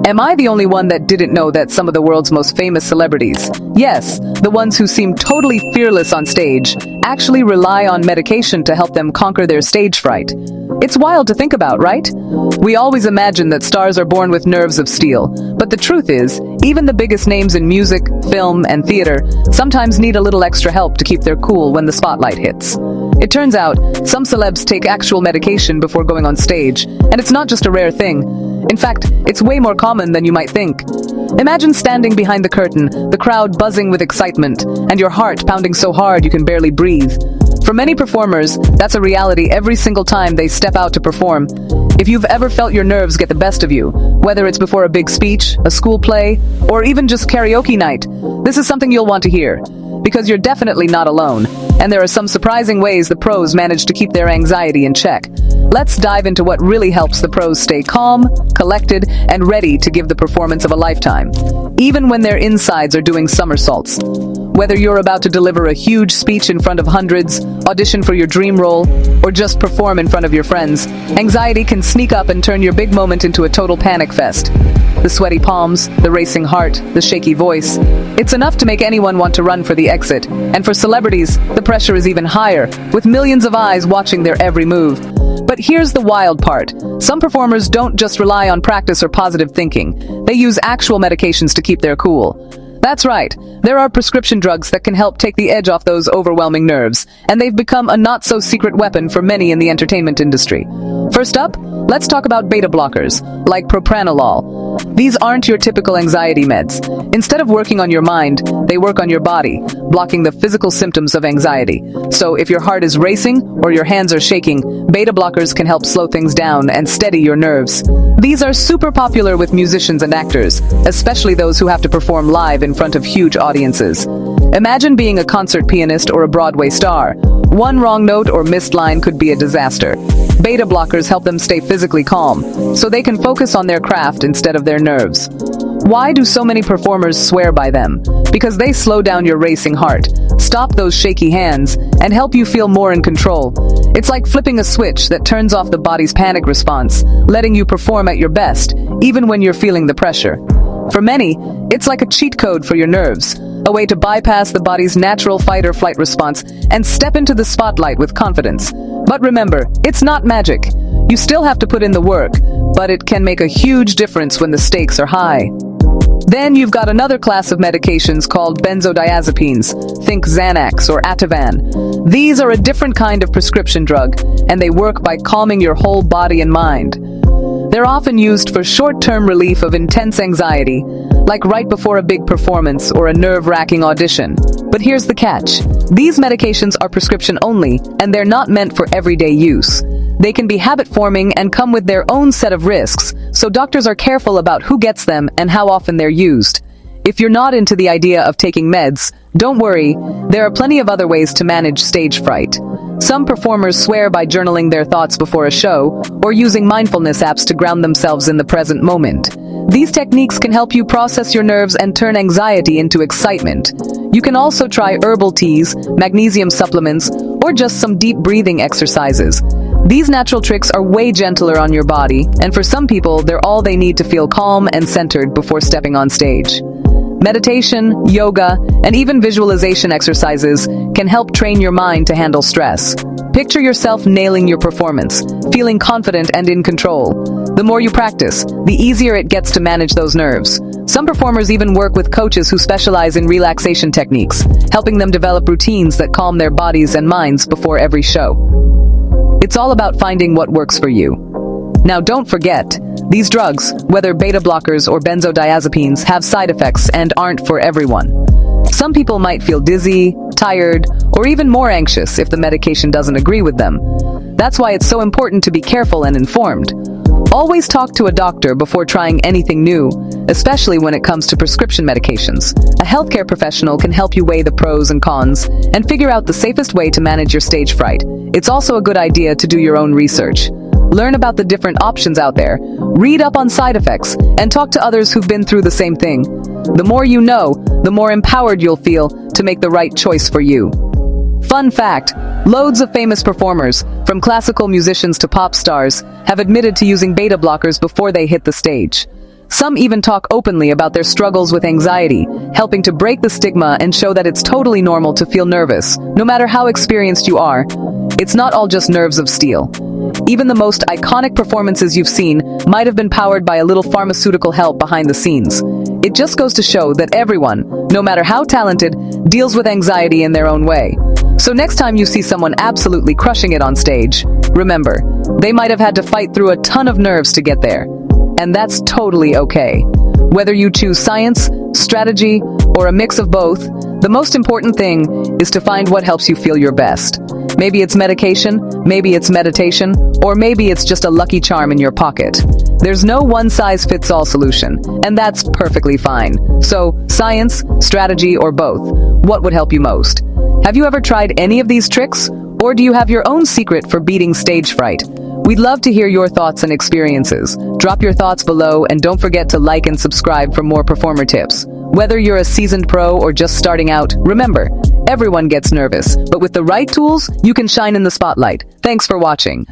Am I the only one that didn't know that some of the world's most famous celebrities, yes, the ones who seem totally fearless on stage, actually rely on medication to help them conquer their stage fright? It's wild to think about, right? We always imagine that stars are born with nerves of steel, but the truth is, even the biggest names in music, film, and theater sometimes need a little extra help to keep their cool when the spotlight hits. It turns out, some celebs take actual medication before going on stage, and it's not just a rare thing. In fact, it's way more common than you might think. Imagine standing behind the curtain, the crowd buzzing with excitement, and your heart pounding so hard you can barely breathe. For many performers, that's a reality every single time they step out to perform. If you've ever felt your nerves get the best of you, whether it's before a big speech, a school play, or even just karaoke night, this is something you'll want to hear. Because you're definitely not alone, and there are some surprising ways the pros manage to keep their anxiety in check. Let's dive into what really helps the pros stay calm, collected, and ready to give the performance of a lifetime, even when their insides are doing somersaults. Whether you're about to deliver a huge speech in front of hundreds, audition for your dream role, or just perform in front of your friends, anxiety can sneak up and turn your big moment into a total panic fest. The sweaty palms, the racing heart, the shaky voice. It's enough to make anyone want to run for the exit. And for celebrities, the pressure is even higher, with millions of eyes watching their every move. But here's the wild part. Some performers don't just rely on practice or positive thinking. They use actual medications to keep their cool. That's right, there are prescription drugs that can help take the edge off those overwhelming nerves, and they've become a not-so-secret weapon for many in the entertainment industry. First up, let's talk about beta blockers, like propranolol. These aren't your typical anxiety meds. Instead of working on your mind, they work on your body, blocking the physical symptoms of anxiety. So if your heart is racing or your hands are shaking, beta blockers can help slow things down and steady your nerves. These are super popular with musicians and actors, especially those who have to perform live in front of huge audiences. Imagine being a concert pianist or a Broadway star. One wrong note or missed line could be a disaster. Beta blockers help them stay physically calm, so they can focus on their craft instead of their nerves. Why do so many performers swear by them? Because they slow down your racing heart, stop those shaky hands, and help you feel more in control. It's like flipping a switch that turns off the body's panic response, letting you perform at your best, even when you're feeling the pressure. For many, it's like a cheat code for your nerves, a way to bypass the body's natural fight-or-flight response and step into the spotlight with confidence. But remember, it's not magic. You still have to put in the work, but it can make a huge difference when the stakes are high. Then you've got another class of medications called benzodiazepines. Think Xanax or Ativan. These are a different kind of prescription drug, and they work by calming your whole body and mind. They're often used for short-term relief of intense anxiety, like right before a big performance or a nerve-wracking audition. But here's the catch. These medications are prescription only, and they're not meant for everyday use. They can be habit-forming and come with their own set of risks, so doctors are careful about who gets them and how often they're used. If you're not into the idea of taking meds, don't worry, there are plenty of other ways to manage stage fright. Some performers swear by journaling their thoughts before a show, or using mindfulness apps to ground themselves in the present moment. These techniques can help you process your nerves and turn anxiety into excitement. You can also try herbal teas, magnesium supplements, or just some deep breathing exercises. These natural tricks are way gentler on your body, and for some people, they're all they need to feel calm and centered before stepping on stage. Meditation, yoga, and even visualization exercises can help train your mind to handle stress. Picture yourself nailing your performance, feeling confident and in control. The more you practice, the easier it gets to manage those nerves. Some performers even work with coaches who specialize in relaxation techniques, helping them develop routines that calm their bodies and minds before every show. It's all about finding what works for you. Now don't forget, these drugs, whether beta blockers or benzodiazepines, have side effects and aren't for everyone. Some people might feel dizzy, tired, or even more anxious if the medication doesn't agree with them. That's why it's so important to be careful and informed. Always talk to a doctor before trying anything new, especially when it comes to prescription medications. A healthcare professional can help you weigh the pros and cons and figure out the safest way to manage your stage fright. It's also a good idea to do your own research. Learn about the different options out there, read up on side effects, and talk to others who've been through the same thing. The more you know, the more empowered you'll feel to make the right choice for you. Fun fact, loads of famous performers, from classical musicians to pop stars, have admitted to using beta blockers before they hit the stage. Some even talk openly about their struggles with anxiety, helping to break the stigma and show that it's totally normal to feel nervous, no matter how experienced you are. It's not all just nerves of steel. Even the most iconic performances you've seen might have been powered by a little pharmaceutical help behind the scenes. It just goes to show that everyone, no matter how talented, deals with anxiety in their own way. So next time you see someone absolutely crushing it on stage, remember, they might have had to fight through a ton of nerves to get there. And that's totally okay. Whether you choose science, strategy, or a mix of both, the most important thing is to find what helps you feel your best. Maybe it's medication, maybe it's meditation, or maybe it's just a lucky charm in your pocket. There's no one-size-fits-all solution, and that's perfectly fine. So, science, strategy, or both, what would help you most? Have you ever tried any of these tricks? Or do you have your own secret for beating stage fright? We'd love to hear your thoughts and experiences. Drop your thoughts below and don't forget to like and subscribe for more performer tips. Whether you're a seasoned pro or just starting out, remember, everyone gets nervous, but with the right tools, you can shine in the spotlight. Thanks for watching.